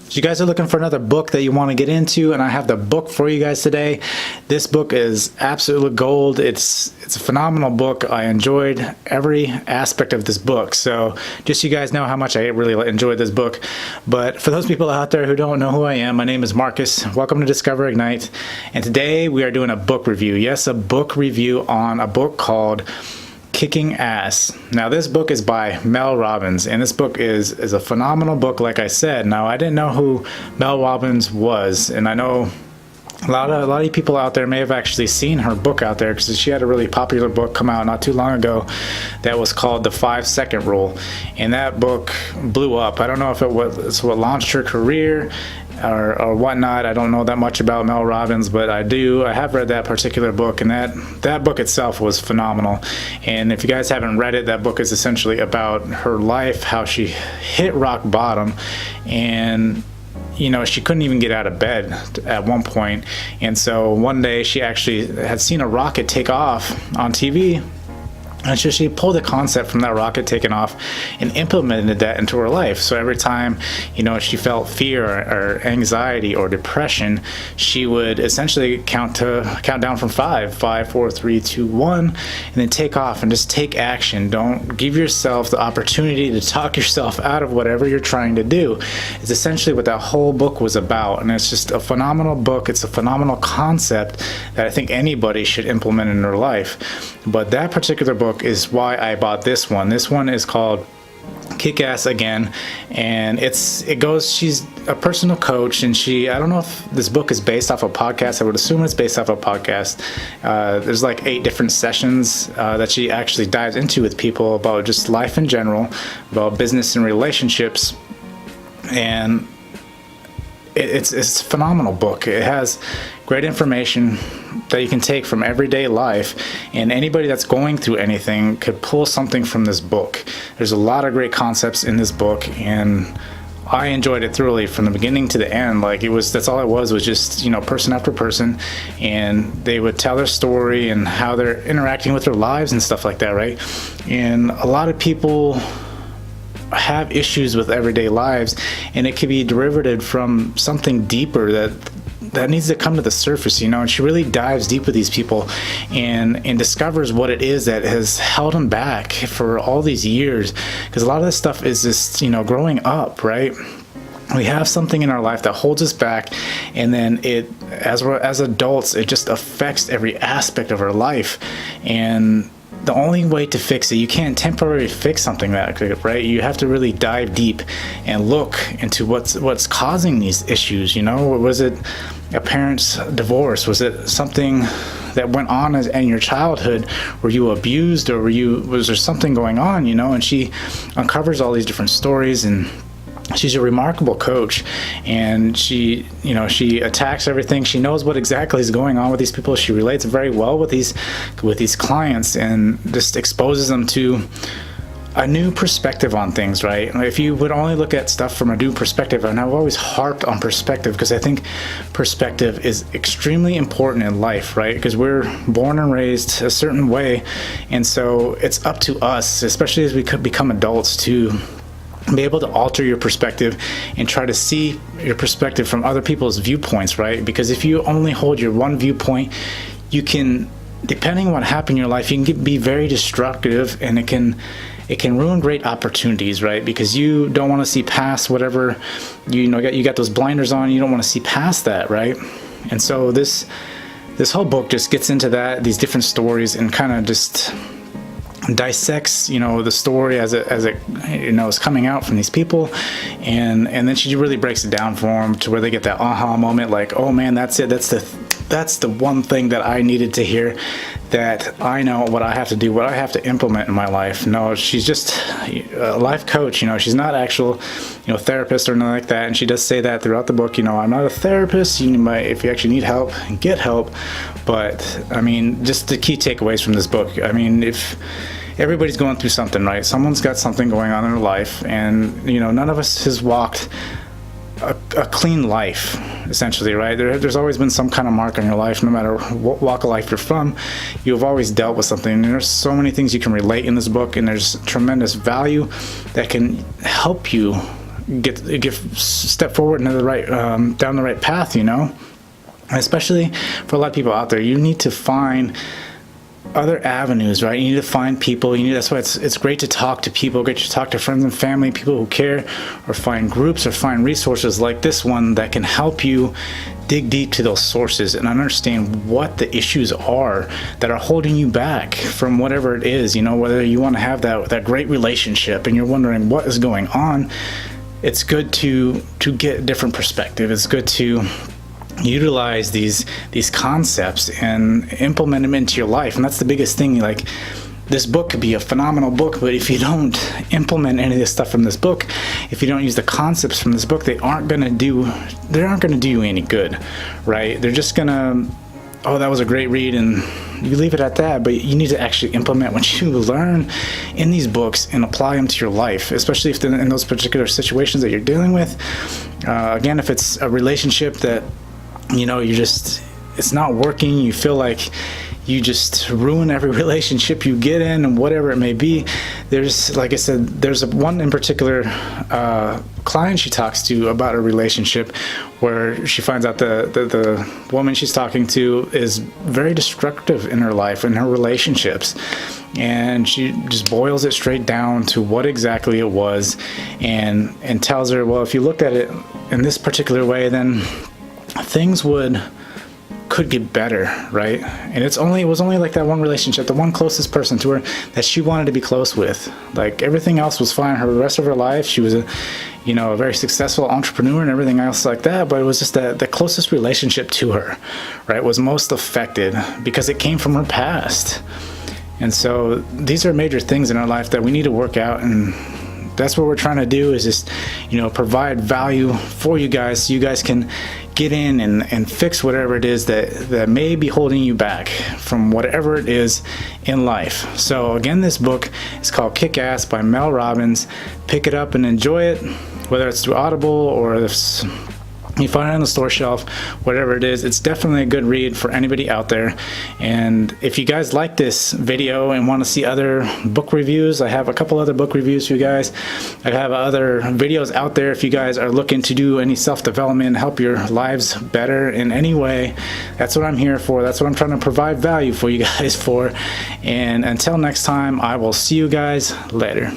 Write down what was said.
So you guys are looking for another book that you want to get into, and I have the book for you guys today. This book is absolute gold. It's a phenomenal book. I enjoyed every aspect of this book. So just so you guys know how much I really enjoyed this book. But for those people out there who don't know who I am, my name is Marcus. Welcome to Discover Ignite. And today we are doing a book review. Yes, a book review on a book called Kicking Ass. Now this book is by Mel Robbins, and this book is a phenomenal book, like I said. Now I didn't know who Mel Robbins was, and I know a lot of you people out there may have actually seen her book out there, because she had a really popular book come out not too long ago that was called The 5-Second Rule, and that book blew up. I don't know if it was what launched her career or whatnot. I don't know that much about Mel Robbins, but I have read that particular book, and that book itself was phenomenal. And if you guys haven't read it, that book is essentially about her life, how she hit rock bottom, and she couldn't even get out of bed at one point. And so one day she actually had seen a rocket take off on TV. And so she pulled the concept from that rocket taking off and implemented that into her life. So every time, she felt fear or anxiety or depression, she would essentially count down from 5, 4, 3, 2, 1, and then take off and just take action. Don't give yourself the opportunity to talk yourself out of whatever you're trying to do. It's essentially what that whole book was about. And it's just a phenomenal book. It's a phenomenal concept that I think anybody should implement in their life. But that particular book is why I bought this one. This one is called Kick Ass Again, and she's a personal coach, and I don't know if this book is based off a podcast. I would assume it's based off a podcast. There's like 8 different sessions that she actually dives into with people about just life in general, about business and relationships, and it's a phenomenal book. It has great information that you can take from everyday life, and anybody that's going through anything could pull something from this book. There's a lot of great concepts in this book, and I enjoyed it thoroughly from the beginning to the end. That's all it was just person after person, and they would tell their story and how they're interacting with their lives and stuff like that, right? And a lot of people have issues with everyday lives, and it could be derivative from something deeper that needs to come to the surface, and she really dives deep with these people and discovers what it is that has held them back for all these years, because a lot of this stuff is just growing up, right? We have something in our life that holds us back, and then as adults, it just affects every aspect of our life. And the only way to fix it, you can't temporarily fix something that good, right? You have to really dive deep and look into what's causing these issues. Was it a parent's divorce? Was it something that went on in your childhood? Were you abused, or was there something going on? And she uncovers all these different stories, and she's a remarkable coach, and she attacks everything. She knows what exactly is going on with these people. She relates very well with these clients, and just exposes them to a new perspective on things, right? If you would only look at stuff from a new perspective, and I've always harped on perspective, because I think perspective is extremely important in life, right? Because we're born and raised a certain way, and so it's up to us, especially as we become adults, to be able to alter your perspective and try to see your perspective from other people's viewpoints, right? Because if you only hold your one viewpoint, you can, depending on what happened in your life, you can be very destructive, and it can ruin great opportunities, right? Because you don't want to see past whatever you got those blinders on. You don't want to see past that, right? And so this whole book just gets into these different stories, and kind of just dissects the story as it is coming out from these people, and then she really breaks it down for them to where they get that aha moment, like, oh man, that's it, that's the one thing that I needed to hear, that I know what I have to do, what I have to implement in my life. No, she's just a life coach. She's not actual therapist or nothing like that, and she does say that throughout the book. I'm not a therapist. If you actually need help, get help. But just the key takeaways from this book, if everybody's going through something, right? Someone's got something going on in their life, and none of us has walked a clean life, essentially, right? There's always been some kind of mark on your life, no matter what walk of life you're from. You've always dealt with something, and there's so many things you can relate in this book, and there's tremendous value that can help you step forward into the right down the right path, you know. Especially for a lot of people out there, you need to find other avenues, right? You need to find people. That's why it's great to talk to people, great to talk to friends and family, people who care, or find groups or find resources like this one that can help you dig deep to those sources and understand what the issues are that are holding you back from whatever it is, you know, whether you want to have that great relationship and you're wondering what is going on. It's good to get a different perspective. It's good to utilize these concepts and implement them into your life. And that's the biggest thing. Like, this book could be a phenomenal book, but if you don't implement any of this stuff from this book, if you don't use the concepts from this book, they aren't going to do you any good, right? They're just gonna, oh, that was a great read, and you leave it at that. But you need to actually implement what you learn in these books and apply them to your life, especially if they're in those particular situations that you're dealing with. Again, if it's a relationship that, you know, it's not working, you feel like you just ruin every relationship you get in, and whatever it may be. There's, like I said, there's one in particular client she talks to about a relationship where she finds out the woman she's talking to is very destructive in her life and her relationships, and she just boils it straight down to what exactly it was, and tells her, well, if you looked at it in this particular way, then things could get better, right? And it was only like that one relationship, the one closest person to her that she wanted to be close with. Like, everything else was fine. The rest of her life, she was a very successful entrepreneur and everything else like that. But it was just that the closest relationship to her, right, was most affected because it came from her past. And so these are major things in our life that we need to work out, and that's what we're trying to do, is just, provide value for you guys so you guys can get in and fix whatever it is that may be holding you back from whatever it is in life. So again, this book is called Kick Ass by Mel Robbins. Pick it up and enjoy it, whether it's through Audible or if you find it on the store shelf, whatever it is. It's definitely a good read for anybody out there. And if you guys like this video and want to see other book reviews, I have a couple other book reviews for you guys. I have other videos out there if you guys are looking to do any self-development, help your lives better in any way. That's what I'm here for. That's what I'm trying to provide value for you guys for. And until next time, I will see you guys later.